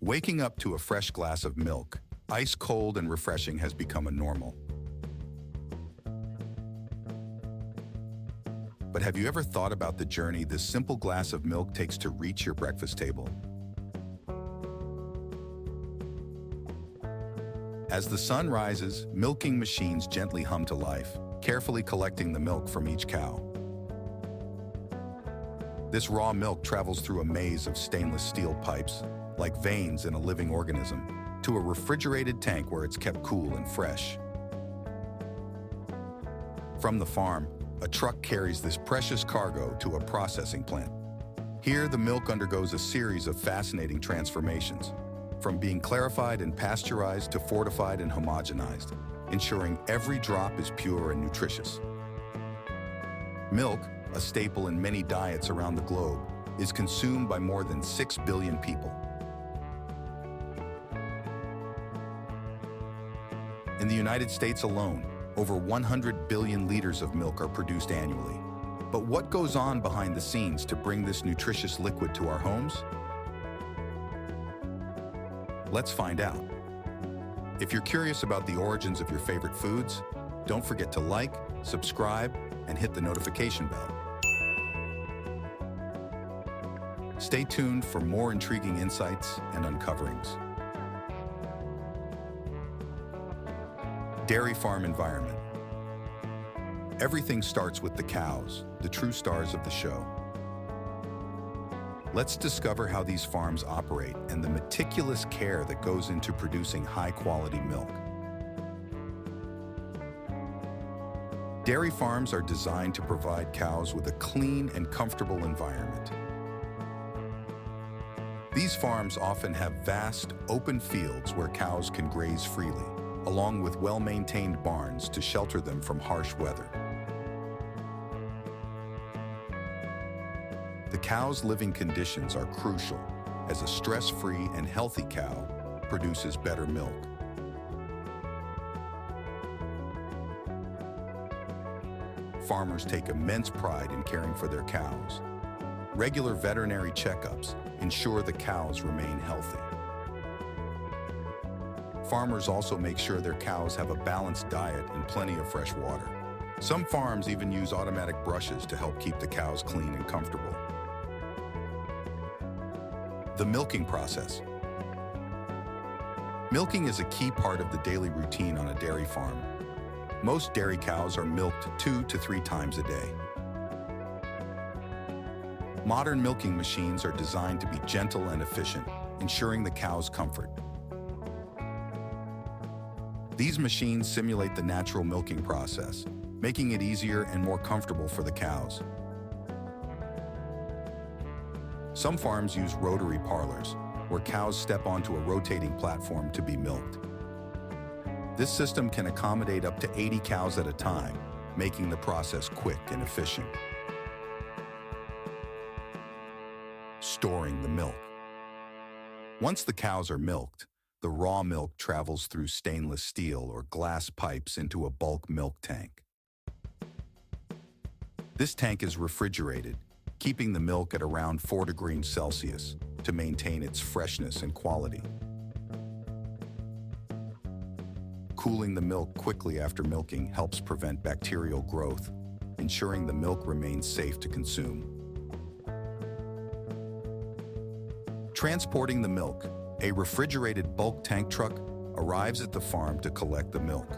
Waking up to a fresh glass of milk, ice cold and refreshing, has become a normal. But have you ever thought about the journey this simple glass of milk takes to reach your breakfast table? As the sun rises, milking machines gently hum to life, carefully collecting the milk from each cow. This raw milk travels through a maze of stainless steel pipes, like veins in a living organism, to a refrigerated tank where it's kept cool and fresh. From the farm, a truck carries this precious cargo to a processing plant. Here, the milk undergoes a series of fascinating transformations, from being clarified and pasteurized to fortified and homogenized, ensuring every drop is pure and nutritious. Milk, a staple in many diets around the globe, is consumed by more than 6 billion people. In the United States alone, over 100 billion liters of milk are produced annually. But what goes on behind the scenes to bring this nutritious liquid to our homes? Let's find out. If you're curious about the origins of your favorite foods, don't forget to like, subscribe, and hit the notification bell. Stay tuned for more intriguing insights and uncoverings. Dairy farm environment. Everything starts with the cows, the true stars of the show. Let's discover how these farms operate and the meticulous care that goes into producing high-quality milk. Dairy farms are designed to provide cows with a clean and comfortable environment. These farms often have vast, open fields where cows can graze freely, along with well-maintained barns to shelter them from harsh weather. The cow's living conditions are crucial, as a stress-free and healthy cow produces better milk. Farmers take immense pride in caring for their cows. Regular veterinary checkups ensure the cows remain healthy. Farmers also make sure their cows have a balanced diet and plenty of fresh water. Some farms even use automatic brushes to help keep the cows clean and comfortable. The milking process. Milking is a key part of the daily routine on a dairy farm. Most dairy cows are milked 2 to 3 times a day. Modern milking machines are designed to be gentle and efficient, ensuring the cow's comfort. These machines simulate the natural milking process, making it easier and more comfortable for the cows. Some farms use rotary parlors, where cows step onto a rotating platform to be milked. This system can accommodate up to 80 cows at a time, making the process quick and efficient. Storing the milk. Once the cows are milked, the raw milk travels through stainless steel or glass pipes into a bulk milk tank. This tank is refrigerated, keeping the milk at around 4 degrees Celsius to maintain its freshness and quality. Cooling the milk quickly after milking helps prevent bacterial growth, ensuring the milk remains safe to consume. Transporting the milk. A refrigerated bulk tank truck arrives at the farm to collect the milk.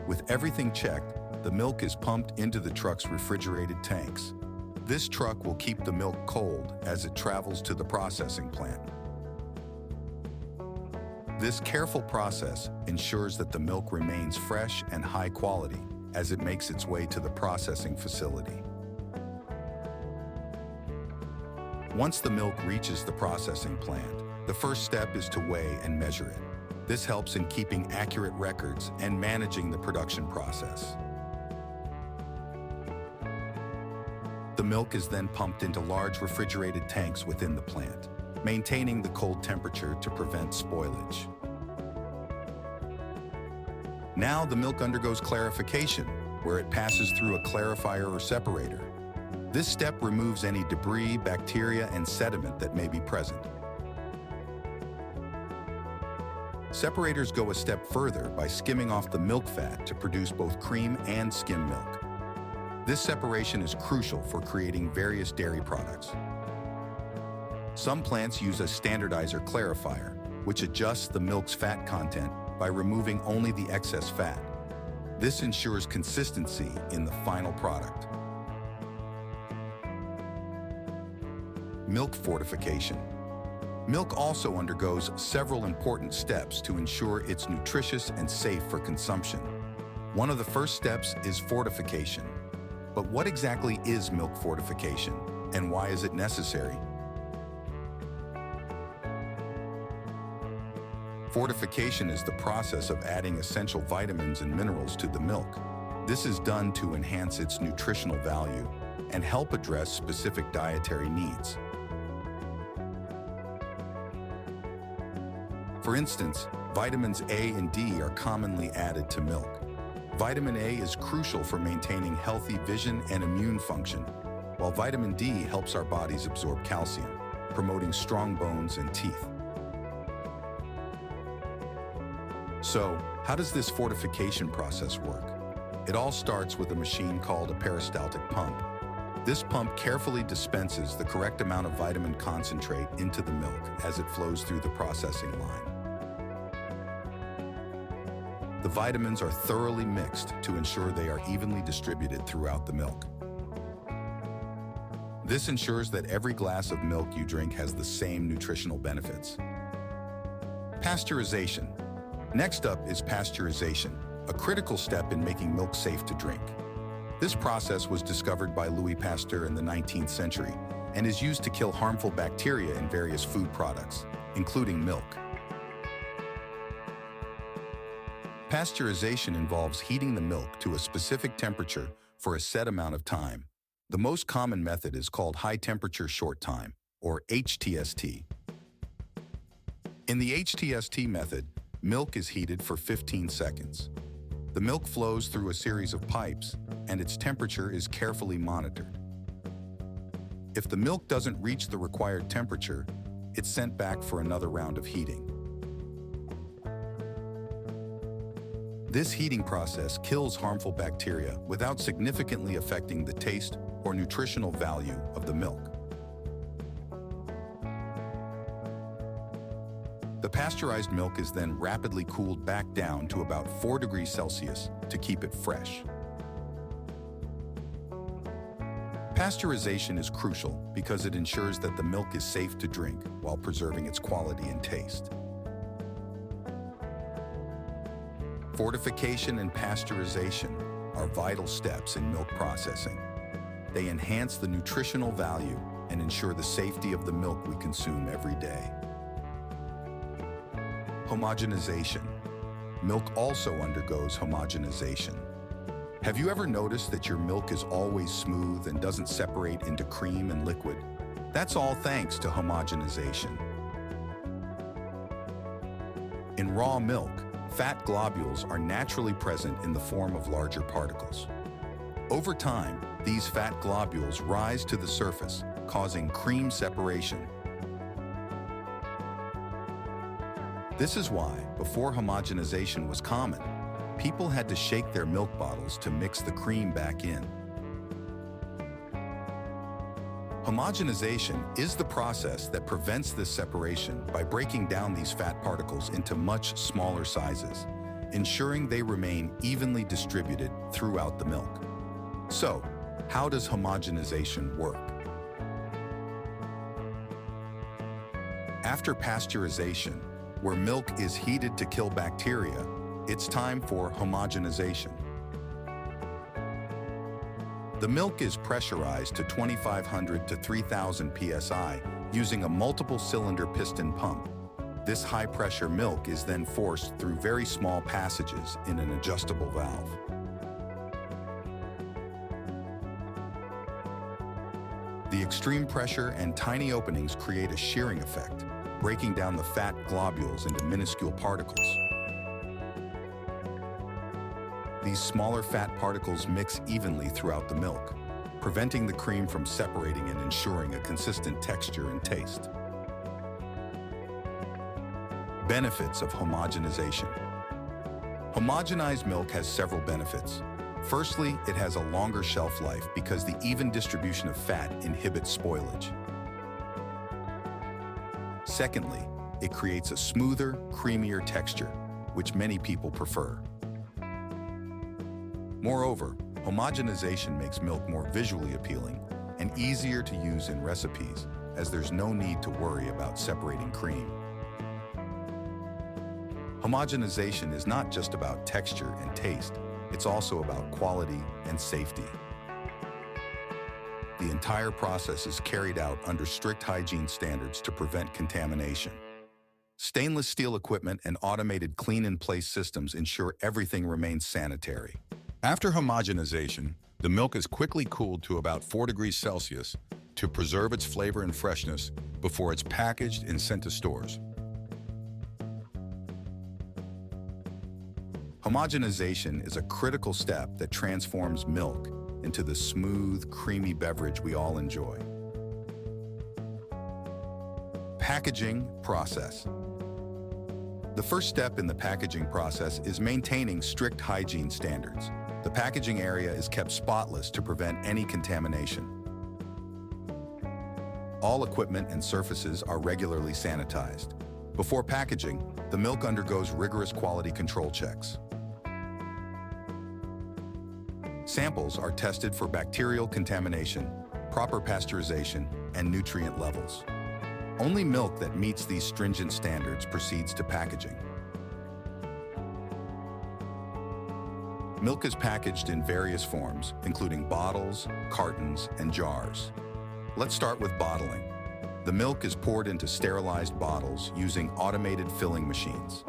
With everything checked, the milk is pumped into the truck's refrigerated tanks. This truck will keep the milk cold as it travels to the processing plant. This careful process ensures that the milk remains fresh and high quality as it makes its way to the processing facility. Once the milk reaches the processing plant, the first step is to weigh and measure it. This helps in keeping accurate records and managing the production process. The milk is then pumped into large refrigerated tanks within the plant, maintaining the cold temperature to prevent spoilage. Now the milk undergoes clarification, where it passes through a clarifier or separator. This step removes any debris, bacteria, and sediment that may be present. Separators go a step further by skimming off the milk fat to produce both cream and skim milk. This separation is crucial for creating various dairy products. Some plants use a standardizer clarifier, which adjusts the milk's fat content by removing only the excess fat. This ensures consistency in the final product. Milk fortification. Milk also undergoes several important steps to ensure it's nutritious and safe for consumption. One of the first steps is fortification. But what exactly is milk fortification, and why is it necessary? Fortification is the process of adding essential vitamins and minerals to the milk. This is done to enhance its nutritional value and help address specific dietary needs. For instance, vitamins A and D are commonly added to milk. Vitamin A is crucial for maintaining healthy vision and immune function, while vitamin D helps our bodies absorb calcium, promoting strong bones and teeth. So, how does this fortification process work? It all starts with a machine called a peristaltic pump. This pump carefully dispenses the correct amount of vitamin concentrate into the milk as it flows through the processing line. The vitamins are thoroughly mixed to ensure they are evenly distributed throughout the milk. This ensures that every glass of milk you drink has the same nutritional benefits. Pasteurization. Next up is pasteurization, a critical step in making milk safe to drink. This process was discovered by Louis Pasteur in the 19th century and is used to kill harmful bacteria in various food products, including milk. Pasteurization involves heating the milk to a specific temperature for a set amount of time. The most common method is called high-temperature short-time, or HTST. In the HTST method, milk is heated for 15 seconds. The milk flows through a series of pipes, and its temperature is carefully monitored. If the milk doesn't reach the required temperature, it's sent back for another round of heating. This heating process kills harmful bacteria without significantly affecting the taste or nutritional value of the milk. The pasteurized milk is then rapidly cooled back down to about 4 degrees Celsius to keep it fresh. Pasteurization is crucial because it ensures that the milk is safe to drink while preserving its quality and taste. Fortification and pasteurization are vital steps in milk processing. They enhance the nutritional value and ensure the safety of the milk we consume every day. Homogenization. Milk also undergoes homogenization. Have you ever noticed that your milk is always smooth and doesn't separate into cream and liquid? That's all thanks to homogenization. In raw milk, fat globules are naturally present in the form of larger particles. Over time, these fat globules rise to the surface, causing cream separation. This is why, before homogenization was common, people had to shake their milk bottles to mix the cream back in. Homogenization is the process that prevents this separation by breaking down these fat particles into much smaller sizes, ensuring they remain evenly distributed throughout the milk. So, how does homogenization work? After pasteurization, where milk is heated to kill bacteria, it's time for homogenization. The milk is pressurized to 2,500 to 3,000 psi using a multiple-cylinder piston pump. This high-pressure milk is then forced through very small passages in an adjustable valve. The extreme pressure and tiny openings create a shearing effect, breaking down the fat globules into minuscule particles. These smaller fat particles mix evenly throughout the milk, preventing the cream from separating and ensuring a consistent texture and taste. Benefits of homogenization. Homogenized milk has several benefits. Firstly, it has a longer shelf life because the even distribution of fat inhibits spoilage. Secondly, it creates a smoother, creamier texture, which many people prefer. Moreover, homogenization makes milk more visually appealing and easier to use in recipes, as there's no need to worry about separating cream. Homogenization is not just about texture and taste, it's also about quality and safety. The entire process is carried out under strict hygiene standards to prevent contamination. Stainless steel equipment and automated clean-in-place systems ensure everything remains sanitary. After homogenization, the milk is quickly cooled to about 4 degrees Celsius to preserve its flavor and freshness before it's packaged and sent to stores. Homogenization is a critical step that transforms milk into the smooth, creamy beverage we all enjoy. Packaging process. The first step in the packaging process is maintaining strict hygiene standards. The packaging area is kept spotless to prevent any contamination. All equipment and surfaces are regularly sanitized. Before packaging, the milk undergoes rigorous quality control checks. Samples are tested for bacterial contamination, proper pasteurization, and nutrient levels. Only milk that meets these stringent standards proceeds to packaging. Milk is packaged in various forms, including bottles, cartons, and jars. Let's start with bottling. The milk is poured into sterilized bottles using automated filling machines.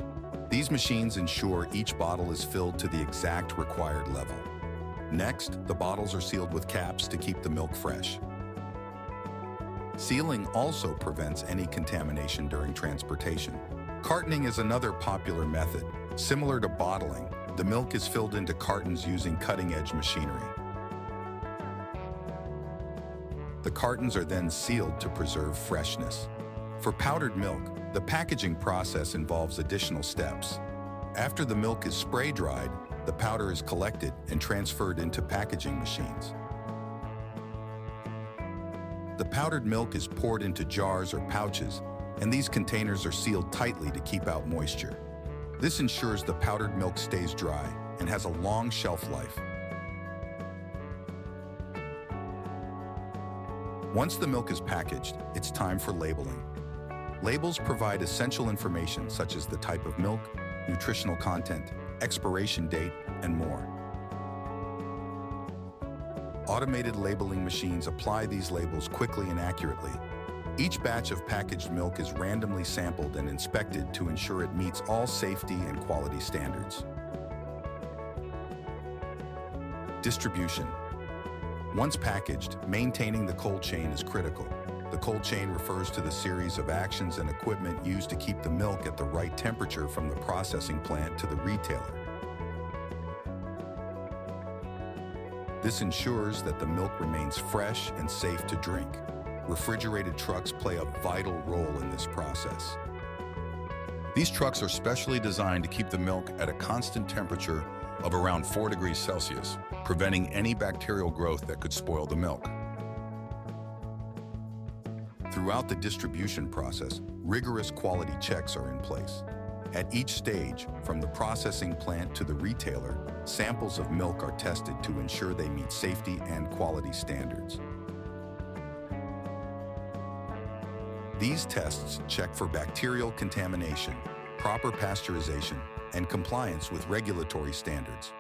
These machines ensure each bottle is filled to the exact required level. Next, the bottles are sealed with caps to keep the milk fresh. Sealing also prevents any contamination during transportation. Cartoning is another popular method. Similar to bottling, the milk is filled into cartons using cutting-edge machinery. The cartons are then sealed to preserve freshness. For powdered milk, the packaging process involves additional steps. After the milk is spray-dried, the powder is collected and transferred into packaging machines. The powdered milk is poured into jars or pouches, and these containers are sealed tightly to keep out moisture. This ensures the powdered milk stays dry and has a long shelf life. Once the milk is packaged, it's time for labeling. Labels provide essential information such as the type of milk, nutritional content, expiration date, and more. Automated labeling machines apply these labels quickly and accurately. Each batch of packaged milk is randomly sampled and inspected to ensure it meets all safety and quality standards. Distribution. Once packaged, maintaining the cold chain is critical. The cold chain refers to the series of actions and equipment used to keep the milk at the right temperature from the processing plant to the retailer. This ensures that the milk remains fresh and safe to drink. Refrigerated trucks play a vital role in this process. These trucks are specially designed to keep the milk at a constant temperature of around 4 degrees Celsius, preventing any bacterial growth that could spoil the milk. Throughout the distribution process, rigorous quality checks are in place. At each stage, from the processing plant to the retailer, samples of milk are tested to ensure they meet safety and quality standards. These tests check for bacterial contamination, proper pasteurization, and compliance with regulatory standards.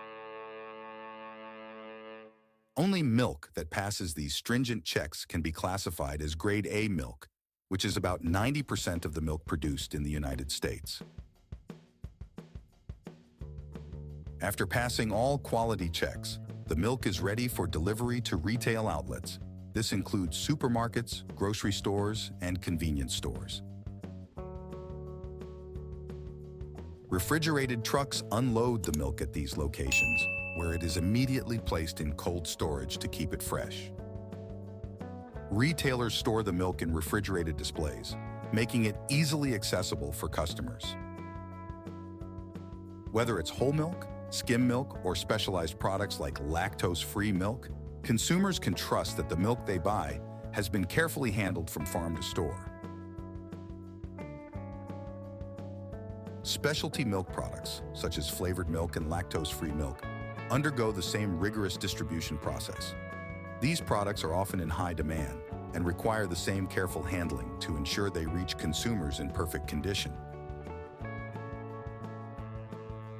Only milk that passes these stringent checks can be classified as Grade A milk, which is about 90% of the milk produced in the United States. After passing all quality checks, the milk is ready for delivery to retail outlets. This includes supermarkets, grocery stores, and convenience stores. Refrigerated trucks unload the milk at these locations, where it is immediately placed in cold storage to keep it fresh. Retailers store the milk in refrigerated displays, making it easily accessible for customers. Whether it's whole milk, skim milk, or specialized products like lactose-free milk, consumers can trust that the milk they buy has been carefully handled from farm to store. Specialty milk products, such as flavored milk and lactose-free milk, undergo the same rigorous distribution process. These products are often in high demand and require the same careful handling to ensure they reach consumers in perfect condition.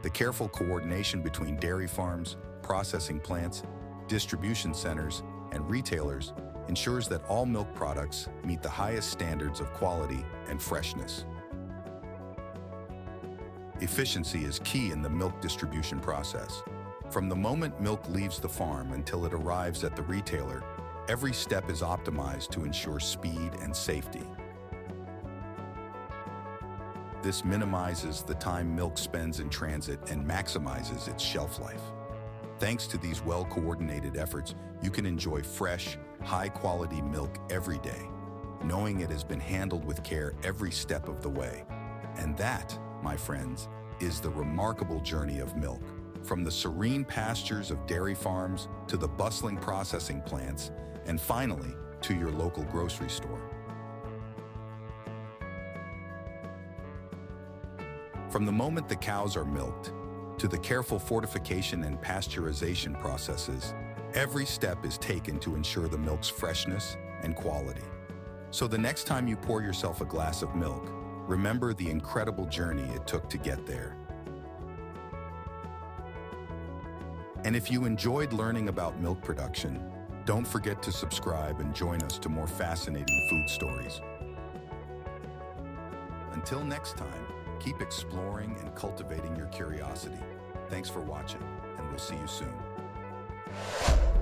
The careful coordination between dairy farms, processing plants, distribution centers, and retailers ensures that all milk products meet the highest standards of quality and freshness. Efficiency is key in the milk distribution process. From the moment milk leaves the farm until it arrives at the retailer, every step is optimized to ensure speed and safety. This minimizes the time milk spends in transit and maximizes its shelf life. Thanks to these well-coordinated efforts, you can enjoy fresh, high-quality milk every day, knowing it has been handled with care every step of the way. And that, my friends, is the remarkable journey of milk. From the serene pastures of dairy farms to the bustling processing plants, and finally, to your local grocery store. From the moment the cows are milked, to the careful fortification and pasteurization processes, every step is taken to ensure the milk's freshness and quality. So the next time you pour yourself a glass of milk, remember the incredible journey it took to get there. And if you enjoyed learning about milk production, don't forget to subscribe and join us to more fascinating food stories. Until next time, keep exploring and cultivating your curiosity. Thanks for watching, and we'll see you soon.